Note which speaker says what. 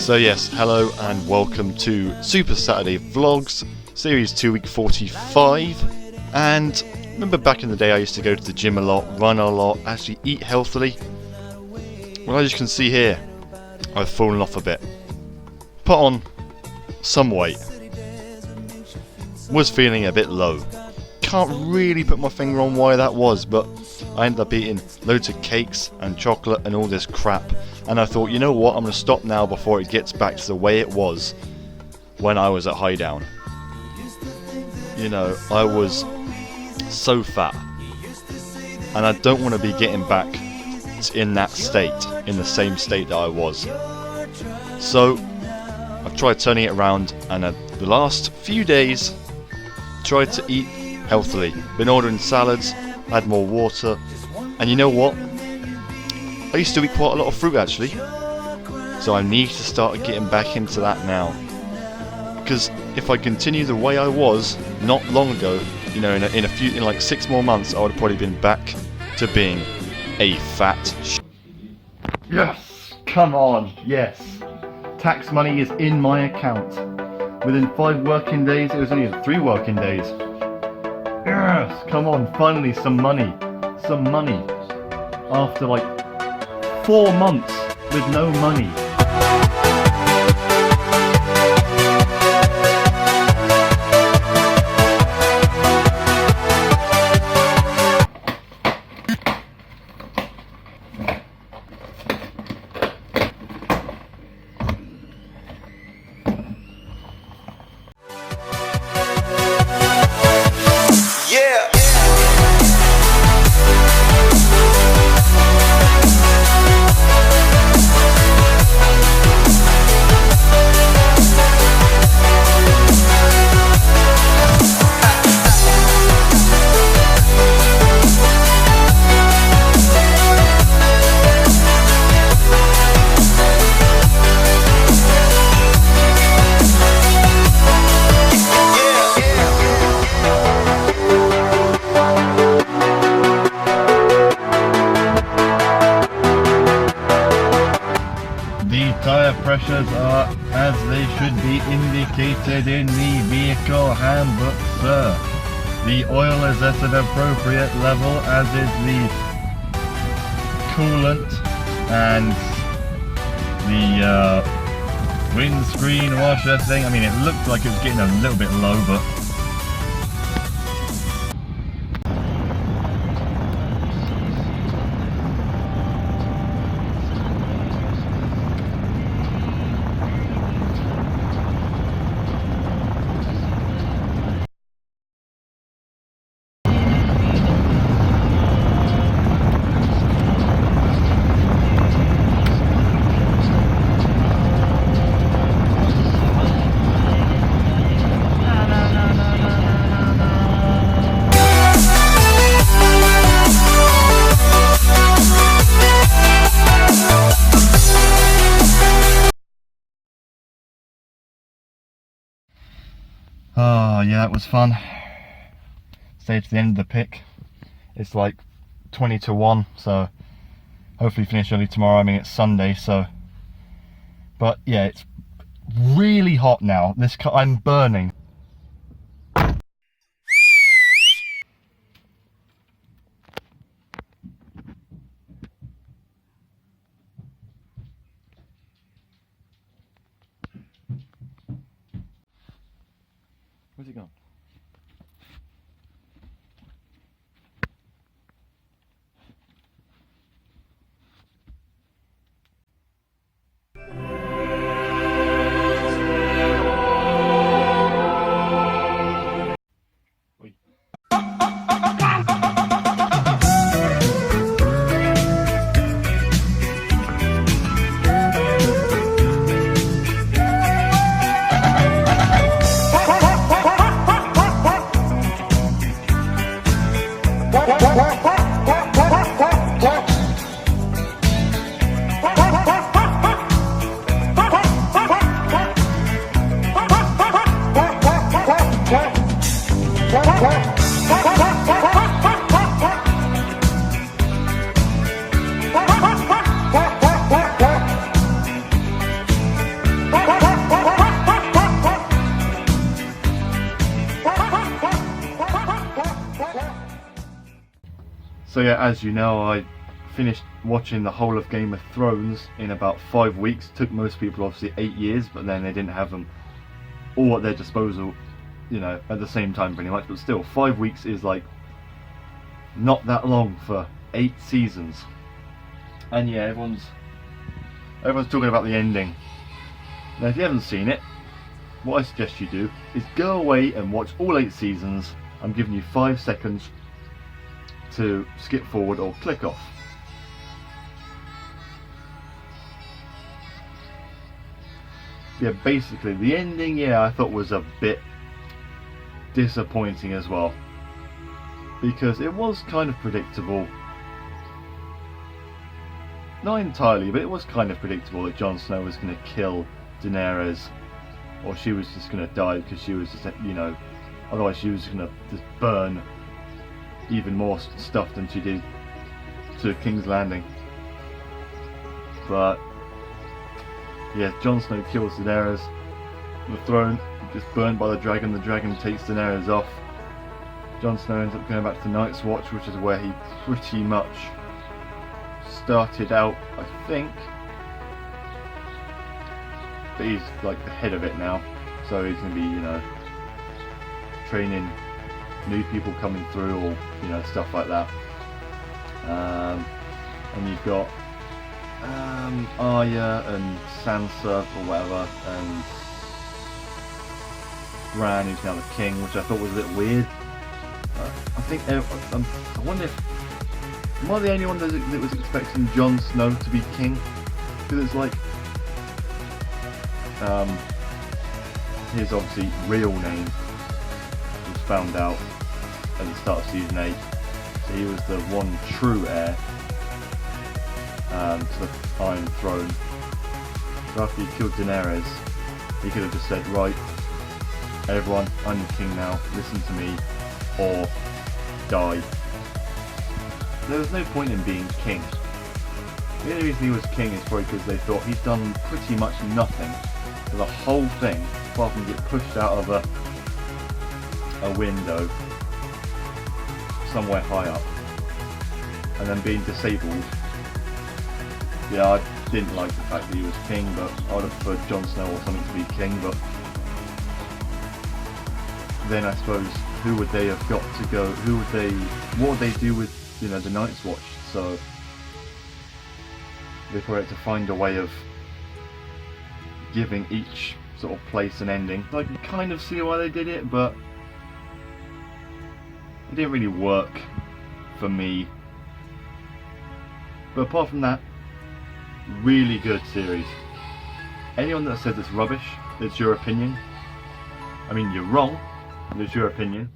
Speaker 1: So yes, hello and welcome to Super Saturday Vlogs, Series 2, Week 45. And remember back in the day I used to go to the gym a lot, run a lot, actually eat healthily. Well, as you can see here, I've fallen off a bit. Put on some weight. Was feeling a bit low. Can't really put my finger on why that was, but I ended up eating loads of cakes and chocolate and all this crap, and I thought, you know what, I'm going to stop now before it gets back to the way it was when I was at Highdown. You know, I was so fat, and I don't want to be getting back in that state, in the same state that I was. So I've tried turning it around, and the last few days tried to eat healthily. Been ordering salads, had more water, and you know what? I used to eat quite a lot of fruit actually. So I need to start getting back into that now. Because if I continue the way I was not long ago, you know, in like 6 more months, I would have probably been back to being a fat Yes! Come on, yes. Tax money is in my account. Within 5 working days, it was only 3 working days. Yes, come on, finally some money. Some money. After like 4 months with no money. Tire pressures are as they should be indicated in the vehicle handbook, sir. The oil is at an appropriate level, as is the coolant and the windscreen washer thing. I mean, it looked like it was getting a little bit low, but oh yeah, that was fun. Stayed to the end of the pick. It's like 20 to 1, so hopefully finish early tomorrow. I mean, it's Sunday, so. But yeah, it's really hot now. I'm burning. Where's he gone? yeah, as you know, I finished watching the whole of Game of Thrones in about 5 weeks. Took most people obviously 8 years, but then they didn't have them all at their disposal, you know, at the same time pretty much. But still, 5 weeks is like not that long for 8 seasons. And yeah, everyone's talking about the ending. Now, if you haven't seen it, what I suggest you do is go away and watch all 8 seasons. I'm giving you 5 seconds to skip forward or click off. Yeah, basically the ending, yeah, I thought was a bit disappointing as well, because it was kind of predictable. Not entirely, but it was kind of predictable that Jon Snow was going to kill Daenerys, or she was just going to die because she was just, you know, otherwise she was going to just burn even more stuff than she did to King's Landing. But yeah, Jon Snow kills Daenerys. The throne gets burned by the dragon takes Daenerys off. Jon Snow ends up going back to the Night's Watch, which is where he pretty much started out, I think. But he's like the head of it now, so he's going to be, you know, training new people coming through, or, you know, stuff like that. And you've got Arya and Sansa or whatever, and Bran, who's now the king, which I thought was a bit weird. I think I wonder if am I the only one that was expecting Jon Snow to be king? Because it's like his obviously real name was found out at the start of season 8, so he was the one true heir to the Iron Throne. So after he killed Daenerys, he could have just said, right, everyone, I'm the king now, listen to me, or die. There was no point in being king. The only reason he was king is probably because they thought he's done pretty much nothing for the whole thing, apart from get pushed out of a window somewhere high up, and then being disabled. Yeah, I didn't like the fact that he was king, but I would have preferred Jon Snow or something to be king. But then I suppose, who would they have got to go? What would they do with, you know, the Night's Watch? So they probably had to find a way of giving each sort of place an ending. I can kind of see why they did it, but it didn't really work for me. But apart from that, really good series. Anyone that says it's rubbish, it's your opinion. I mean, you're wrong, but it's your opinion.